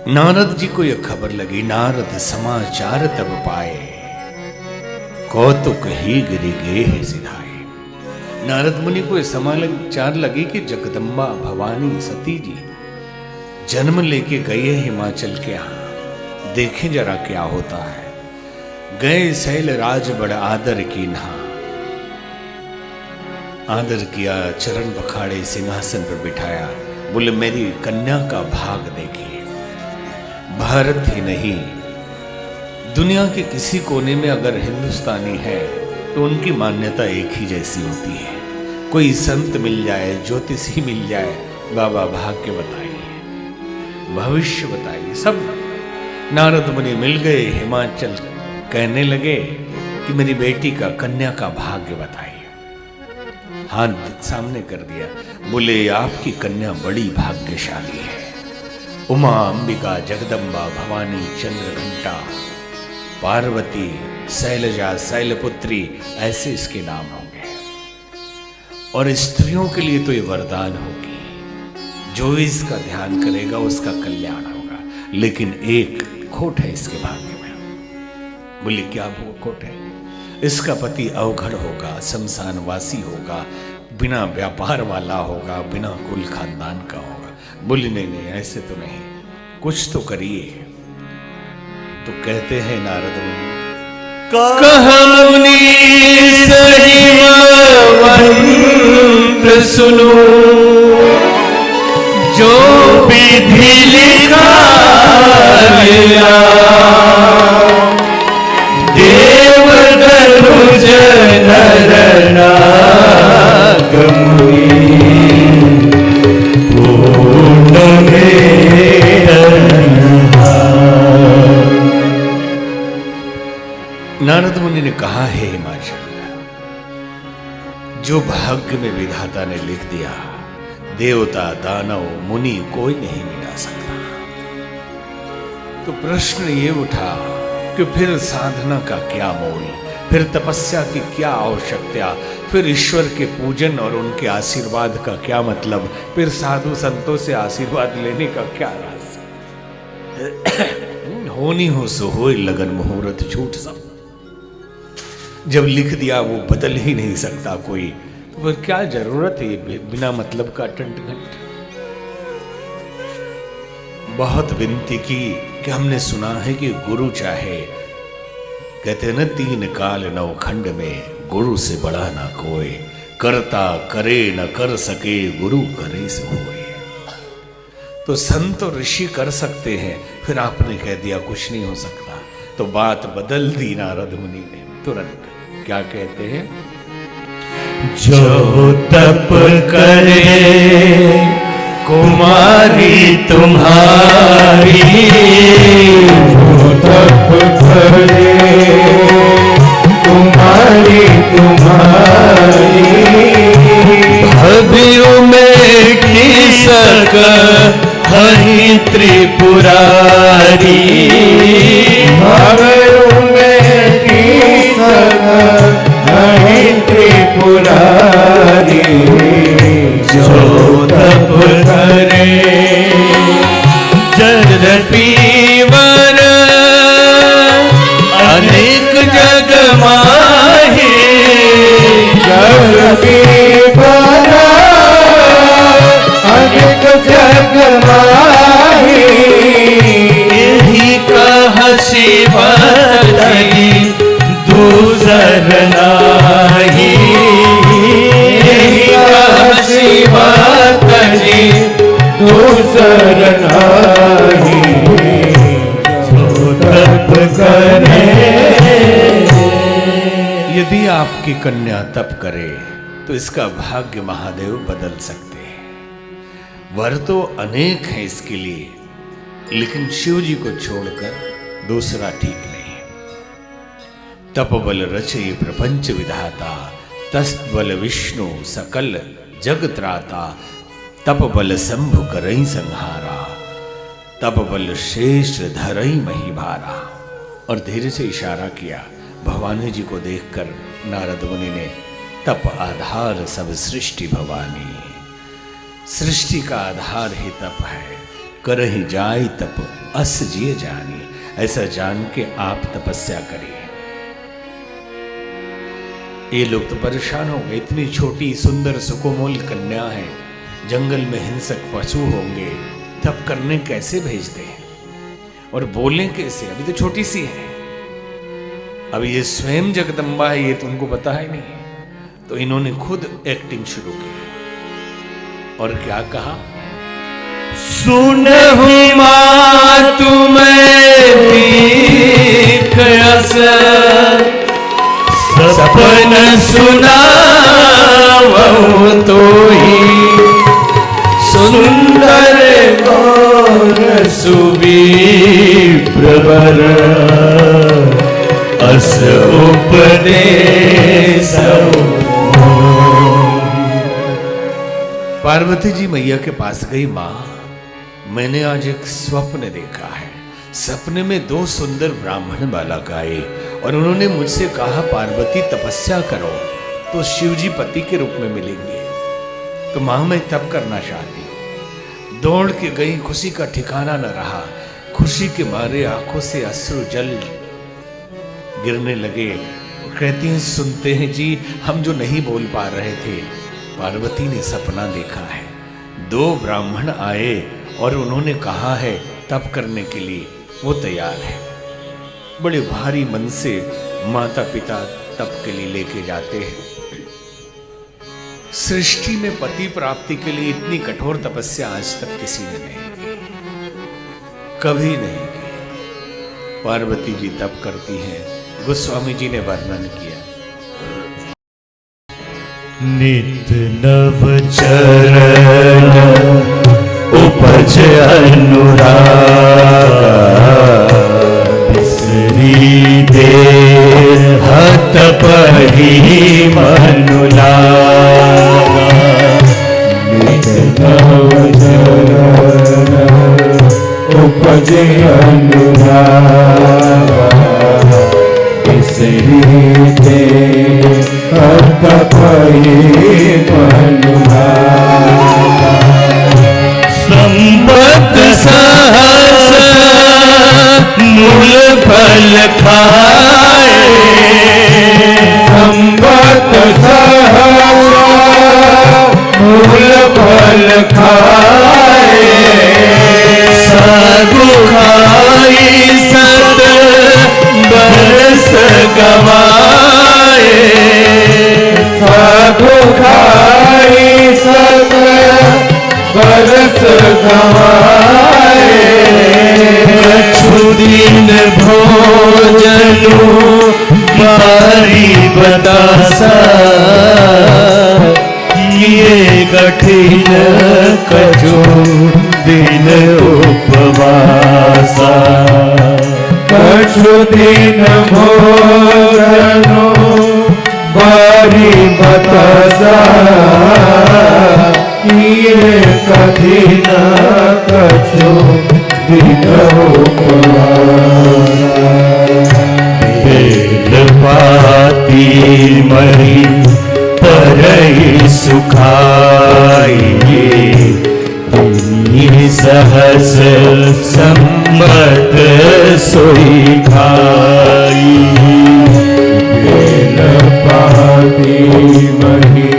नारद जी को यह खबर लगी, नारद समाचार तब पाए, कौतुक ही गिरि गेह सिधाए। नारद मुनि को यह समाचार लगी कि जगदम्बा भवानी सती जी जन्म लेके गए हिमाचल के यहाँ, देखें जरा क्या होता है। गए शैल राज बड़ आदर की नहा, आदर किया, चरण पखाड़े, सिंहासन पर बिठाया। बोले मेरी कन्या का भाग देखिए। भारत ही नहीं, दुनिया के किसी कोने में अगर हिंदुस्तानी है तो उनकी मान्यता एक ही जैसी होती है। कोई संत मिल जाए, ज्योतिषी मिल जाए, बाबा भाग्य बताइए, भविष्य बताइए, सब। नारद मुनि मिल गए हिमाचल, कहने लगे कि मेरी बेटी का, कन्या का भाग्य बताइए। हाथ सामने कर दिया, बोले आपकी कन्या बड़ी भाग्यशाली है। उमा, अंबिका, जगदम्बा, भवानी, चंद्रघंटा, पार्वती, शैलजा, शैलपुत्री, ऐसे इसके नाम होंगे। और स्त्रियों के लिए तो ये वरदान होगी, जो इसका ध्यान करेगा उसका कल्याण होगा। लेकिन एक खोट है इसके भाग्य में। बोले क्या वो खोट है? इसका पति अवघड़ होगा, शमशानवासी होगा, बिना व्यापार वाला होगा, बिना कुल खानदान का होगा। बोली नहीं नहीं, ऐसे तो नहीं, कुछ तो करिए। तो कहते हैं नारद मुनि, कहानी सही मंत्र सुनो, जो विधि लिखा देव दनुज नर नाग मुनि पूर्ण नारद मुनि ने कहा है हिमाचल, जो भाग्य में विधाता ने लिख दिया, देवता, दानव, मुनि कोई नहीं मिटा सकता। तो प्रश्न ये उठा कि फिर साधना का क्या मोल, फिर तपस्या की क्या आवश्यकता, फिर ईश्वर के पूजन और उनके आशीर्वाद का क्या मतलब, फिर साधु संतों से आशीर्वाद लेने का क्या राज। होनी हो सो होए, लगन मुहूर्त झूठ सब। जब लिख दिया वो बदल ही नहीं सकता कोई, तो फिर क्या जरूरत है बिना मतलब का टंटघंट। बहुत विनती की कि हमने सुना है कि गुरु चाहे, कहते न 3 काल 9 खंड में, गुरु से बड़ा ना कोई, करता करे न कर सके, गुरु करे से होए। तो संत और ऋषि कर सकते हैं, फिर आपने कह दिया कुछ नहीं हो सकता। तो बात बदल दी नारद मुनि ने तुरंत। क्या कहते हैं? जो तप करे कुमारी तुम्हारी, जो तप करे कुमारी तुम्हारी, भव्य में किसक हरि त्रिपुरारी, भव्य में किसक हरि त्रिपुरारी, जो तप करे जल पीवर अनेक जग माही, जल पीवर अनेक जग माही, यही कह शिवधनी दूसर नाही, यही कह शिवधनी दूसर नाही, जो तप करे। यदि आपकी कन्या तप करे तो इसका भाग्य महादेव बदल सकते हैं। वर तो अनेक है इसके लिए, लेकिन शिव जी को छोड़कर दूसरा ठीक नहीं। तप बल रचे प्रपंच विधाता, तस्त बल विष्णु सकल जग त्राता, तप बल शंभु करई संहारा, तप बल शेष धरई मही भारा। और धीरे से इशारा किया भवानी जी को देखकर नारद मुनि ने, तप आधार सब सृष्टि भवानी, सृष्टि का आधार ही तप है, करहि जाय तप अस जिए जानी, ऐसा जान के आप तपस्या करिए। ये लोग तो परेशान हो गए, इतनी छोटी सुंदर सुकोमल कन्या है, जंगल में हिंसक पशु होंगे, तप करने कैसे भेजते हैं और बोलें कैसे? अभी तो छोटी सी है, अभी ये स्वयं जगदम्बा है, ये तुमको पता है नहीं। तो इन्होंने खुद एक्टिंग शुरू की और क्या कहा? सुनहु मातु मैं दीख अस, सपन सुनावहु तोहि, सुंदर गौर सुविप्रवर, अस उपदेश। पार्वती जी मैया के पास गई, मां मैंने आज एक स्वप्न देखा है। सपने में 2 सुंदर ब्राह्मण बालक आए और उन्होंने मुझसे कहा पार्वती तपस्या करो तो शिवजी पति के रूप में मिलेंगे। तो मां मैं तप करना चाहती हूँ। दौड़ के गई, खुशी का ठिकाना न रहा, खुशी के मारे आंखों से अश्रु जल गिरने लगे। कहती हैं सुनते हैं जी, हम जो नहीं बोल पा रहे थे, पार्वती ने सपना देखा है, 2 ब्राह्मण आए और उन्होंने कहा है तप करने के लिए, वो तैयार है। बड़े भारी मन से माता पिता तप के लिए लेके जाते हैं। सृष्टि में पति प्राप्ति के लिए इतनी कठोर तपस्या आज तक किसी ने नहीं की, कभी नहीं की। पार्वती जी तप करती हैं, गोस्वामी जी ने वर्णन किया। नित नव चरण उपज अनुराग, बिसरी दे हत पही मनु लागा। नित नव चरण उपज अनुराग, बिसरी दे हत पही मनु लागा। संपत सहस मूल फल खाए, संपत सहस मूल फल खाए। साधु खाई सत बरस गवाए, साधु खाई सत बरस गवाए। कछु दिन भोजनु बारी बतासा, किए कठिन कछु दिन उपवासा। कछु दिन भोजनु बारी बतासा, किए कठिन कछु दिन उपवासा। बेल पाती मही परई सुखाई, सहस सम्मत सोई खाई। बेल पाती मही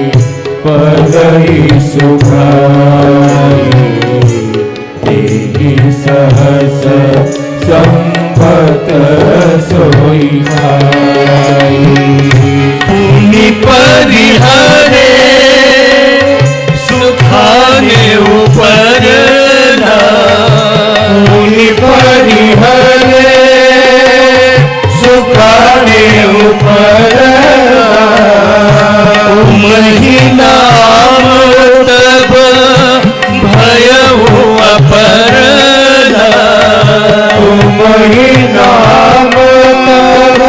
परई सुखाई, सहस सम्मत सोई खाई। पुनि परिहरे सुखाने ऊपर ना, पुनि परिहरे सुखाने ऊपर महीना तब भयउ अपरना। महीना तब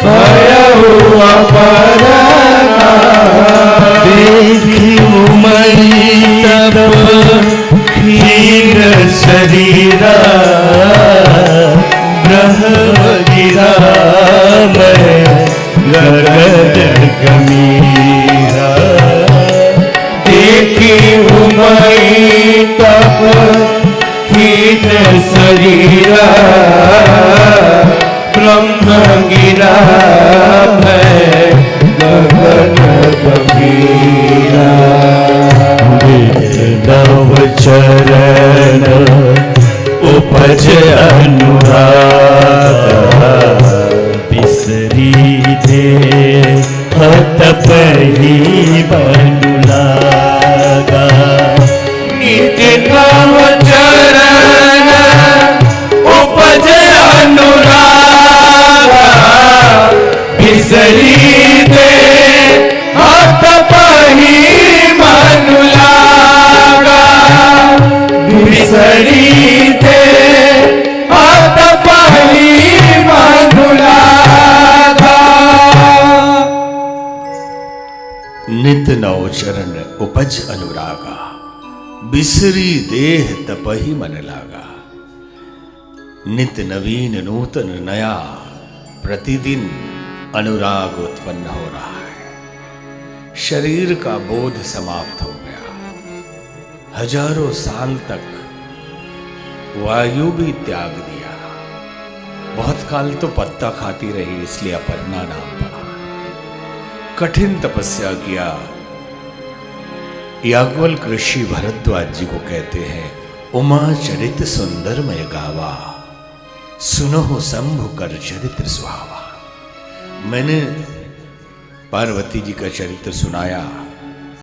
भयउ अपरना। देखी मई तब क्षीण शरीरा, ग्रह गिरा मैं गरज गमीरा। देखी मई तब क्षीण नीत शरीरा ब्रह्म गिरा भय गगन गंभीरा। नव चरण उपज अनुराग बिसरी दे तपही बनु लागा। नित्य नव चरण उपज अनुराग बिसरी दे तपही बनु लागा। बिसरी दे तपही बनु लागा। नित नव चरण उपज अनुरागा बिसरी देह तपहि मन लागा। नित नवीन नूतन नया प्रतिदिन अनुराग उत्पन्न हो रहा है। शरीर का बोध समाप्त हो गया। हजारों साल तक वायु भी त्याग दिया। बहुत काल तो पत्ता खाती रही, इसलिए अपर्णा नाम पड़ा। कठिन तपस्या किया। याज्ञवल्क्य ऋषि भरद्वाज जी को कहते हैं, उमा चरित सुंदर मय गावा, सुनो शंभु कर चरित्र सुहावा। मैंने पार्वती जी का चरित्र सुनाया।